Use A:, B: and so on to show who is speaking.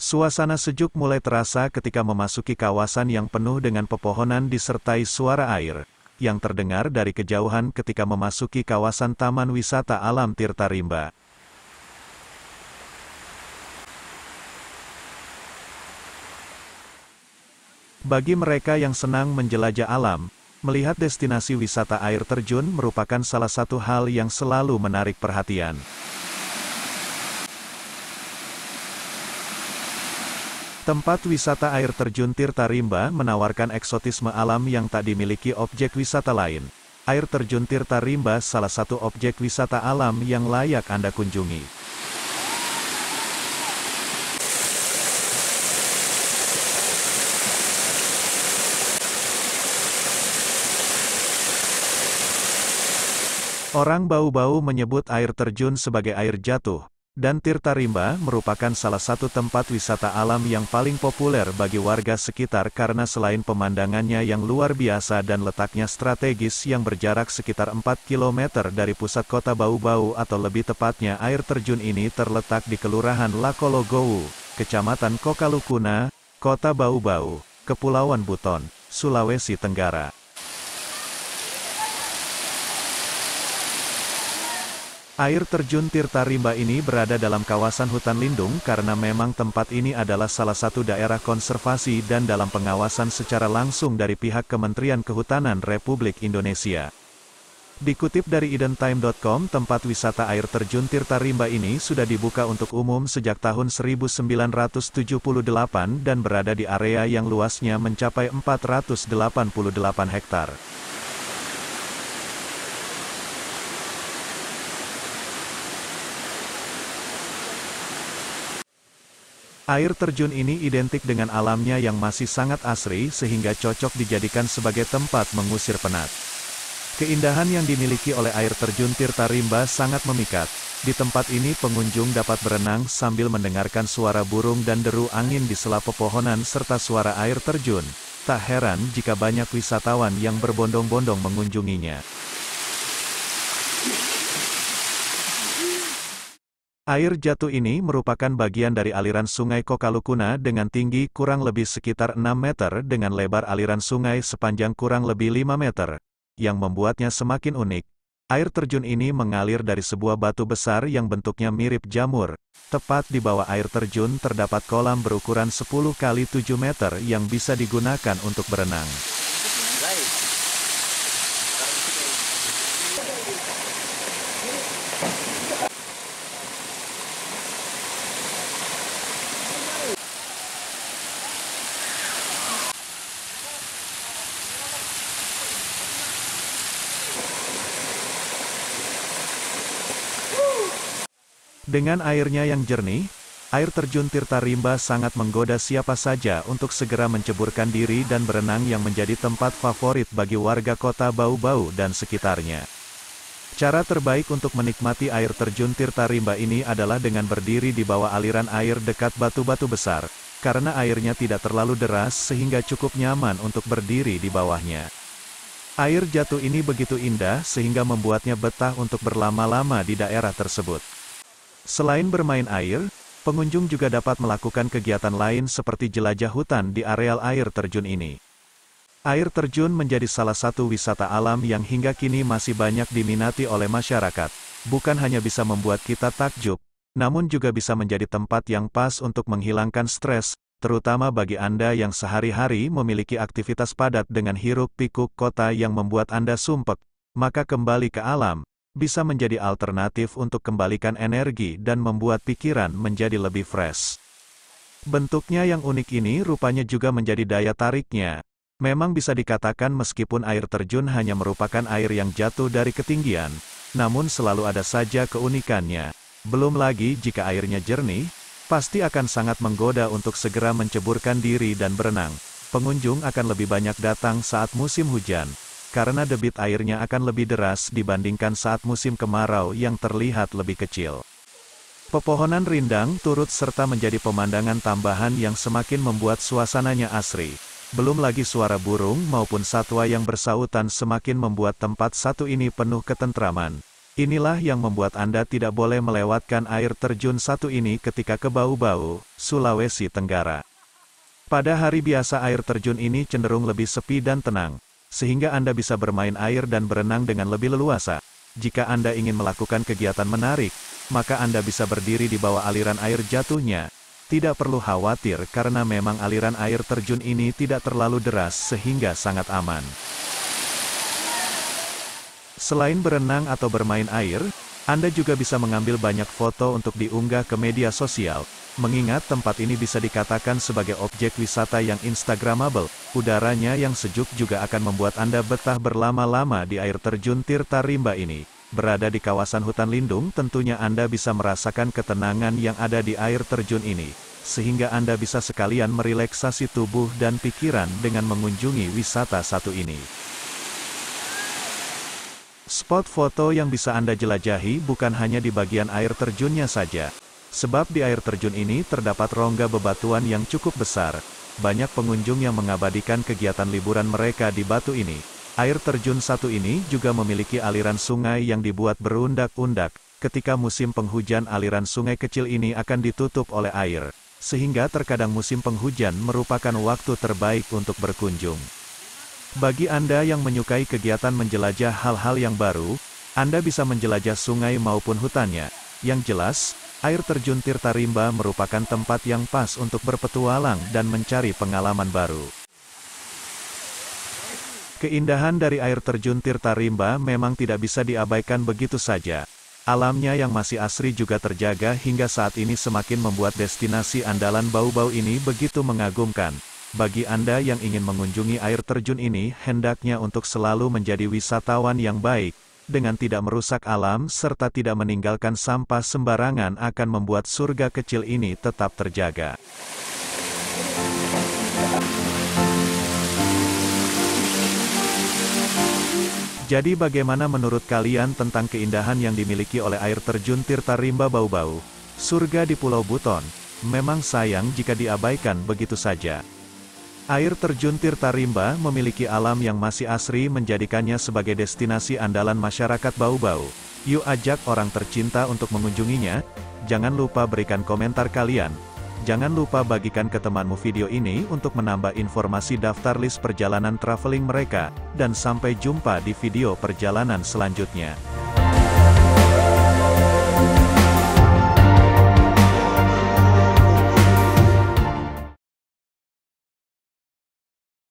A: Suasana sejuk mulai terasa ketika memasuki kawasan yang penuh dengan pepohonan disertai suara air, yang terdengar dari kejauhan ketika memasuki kawasan Taman Wisata Alam Tirta Rimba. Bagi mereka yang senang menjelajah alam, melihat destinasi wisata air terjun merupakan salah satu hal yang selalu menarik perhatian. Tempat wisata air terjun Tirta Rimba menawarkan eksotisme alam yang tak dimiliki objek wisata lain. Air terjun Tirta Rimba salah satu objek wisata alam yang layak Anda kunjungi. Orang Bau-Bau menyebut air terjun sebagai air jatuh, dan Tirta Rimba merupakan salah satu tempat wisata alam yang paling populer bagi warga sekitar karena selain pemandangannya yang luar biasa dan letaknya strategis yang berjarak sekitar 4 km dari pusat kota Bau-Bau atau lebih tepatnya air terjun ini terletak di Kelurahan Lakologowu, Kecamatan Kokalukuna, Kota Bau-Bau, Kepulauan Buton, Sulawesi Tenggara. Air terjun Tirta Rimba ini berada dalam kawasan hutan lindung karena memang tempat ini adalah salah satu daerah konservasi dan dalam pengawasan secara langsung dari pihak Kementerian Kehutanan Republik Indonesia. Dikutip dari identime.com, tempat wisata air terjun Tirta Rimba ini sudah dibuka untuk umum sejak tahun 1978 dan berada di area yang luasnya mencapai 488 hektar. Air terjun ini identik dengan alamnya yang masih sangat asri sehingga cocok dijadikan sebagai tempat mengusir penat. Keindahan yang dimiliki oleh air terjun Tirta Rimba sangat memikat. Di tempat ini pengunjung dapat berenang sambil mendengarkan suara burung dan deru angin di sela pepohonan serta suara air terjun. Tak heran jika banyak wisatawan yang berbondong-bondong mengunjunginya. Air jatuh ini merupakan bagian dari aliran sungai Kokalukuna dengan tinggi kurang lebih sekitar 6 meter dengan lebar aliran sungai sepanjang kurang lebih 5 meter. Yang membuatnya semakin unik, air terjun ini mengalir dari sebuah batu besar yang bentuknya mirip jamur. Tepat di bawah air terjun terdapat kolam berukuran 10 kali 7 meter yang bisa digunakan untuk berenang. Dengan airnya yang jernih, air terjun Tirta Rimba sangat menggoda siapa saja untuk segera menceburkan diri dan berenang yang menjadi tempat favorit bagi warga kota Bau-Bau dan sekitarnya. Cara terbaik untuk menikmati air terjun Tirta Rimba ini adalah dengan berdiri di bawah aliran air dekat batu-batu besar, karena airnya tidak terlalu deras sehingga cukup nyaman untuk berdiri di bawahnya. Air jatuh ini begitu indah sehingga membuatnya betah untuk berlama-lama di daerah tersebut. Selain bermain air, pengunjung juga dapat melakukan kegiatan lain seperti jelajah hutan di areal air terjun ini. Air terjun menjadi salah satu wisata alam yang hingga kini masih banyak diminati oleh masyarakat. Bukan hanya bisa membuat kita takjub, namun juga bisa menjadi tempat yang pas untuk menghilangkan stres, terutama bagi Anda yang sehari-hari memiliki aktivitas padat dengan hiruk-pikuk kota yang membuat Anda sumpek, maka kembali ke alam bisa menjadi alternatif untuk kembalikan energi dan membuat pikiran menjadi lebih fresh. Bentuknya yang unik ini rupanya juga menjadi daya tariknya. Memang bisa dikatakan meskipun air terjun hanya merupakan air yang jatuh dari ketinggian, namun selalu ada saja keunikannya. Belum lagi jika airnya jernih, pasti akan sangat menggoda untuk segera menceburkan diri dan berenang. Pengunjung akan lebih banyak datang saat musim hujan, karena debit airnya akan lebih deras dibandingkan saat musim kemarau yang terlihat lebih kecil. Pepohonan rindang turut serta menjadi pemandangan tambahan yang semakin membuat suasananya asri. Belum lagi suara burung maupun satwa yang bersautan semakin membuat tempat satu ini penuh ketentraman. Inilah yang membuat Anda tidak boleh melewatkan air terjun satu ini ketika ke Bau-Bau, Sulawesi Tenggara. Pada hari biasa air terjun ini cenderung lebih sepi dan tenang, sehingga Anda bisa bermain air dan berenang dengan lebih leluasa. Jika Anda ingin melakukan kegiatan menarik, maka Anda bisa berdiri di bawah aliran air jatuhnya. Tidak perlu khawatir karena memang aliran air terjun ini tidak terlalu deras sehingga sangat aman. Selain berenang atau bermain air, Anda juga bisa mengambil banyak foto untuk diunggah ke media sosial, mengingat tempat ini bisa dikatakan sebagai objek wisata yang instagramable. Udaranya yang sejuk juga akan membuat Anda betah berlama-lama di air terjun Tirta Rimba ini. Berada di kawasan hutan lindung, tentunya Anda bisa merasakan ketenangan yang ada di air terjun ini, sehingga Anda bisa sekalian merelaksasi tubuh dan pikiran dengan mengunjungi wisata satu ini. Spot foto yang bisa Anda jelajahi bukan hanya di bagian air terjunnya saja. Sebab di air terjun ini terdapat rongga bebatuan yang cukup besar. Banyak pengunjung yang mengabadikan kegiatan liburan mereka di batu ini. Air terjun satu ini juga memiliki aliran sungai yang dibuat berundak-undak. Ketika musim penghujan aliran sungai kecil ini akan ditutup oleh air. Sehingga terkadang musim penghujan merupakan waktu terbaik untuk berkunjung. Bagi Anda yang menyukai kegiatan menjelajah hal-hal yang baru, Anda bisa menjelajah sungai maupun hutannya. Yang jelas, air terjun Tirta Rimba merupakan tempat yang pas untuk berpetualang dan mencari pengalaman baru. Keindahan dari air terjun Tirta Rimba memang tidak bisa diabaikan begitu saja. Alamnya yang masih asri juga terjaga hingga saat ini semakin membuat destinasi andalan Bau-Bau ini begitu mengagumkan. Bagi Anda yang ingin mengunjungi air terjun ini, hendaknya untuk selalu menjadi wisatawan yang baik, dengan tidak merusak alam serta tidak meninggalkan sampah sembarangan akan membuat surga kecil ini tetap terjaga. Jadi bagaimana menurut kalian tentang keindahan yang dimiliki oleh air terjun Tirta Rimba Bau-Bau? Surga di Pulau Buton. Memang sayang jika diabaikan begitu saja. Air terjun Tirta Rimba memiliki alam yang masih asri menjadikannya sebagai destinasi andalan masyarakat Bau-Bau. Yuk ajak orang tercinta untuk mengunjunginya. Jangan lupa berikan komentar kalian. Jangan lupa bagikan ke temanmu video ini untuk menambah informasi daftar list perjalanan traveling mereka. Dan sampai jumpa di video perjalanan selanjutnya.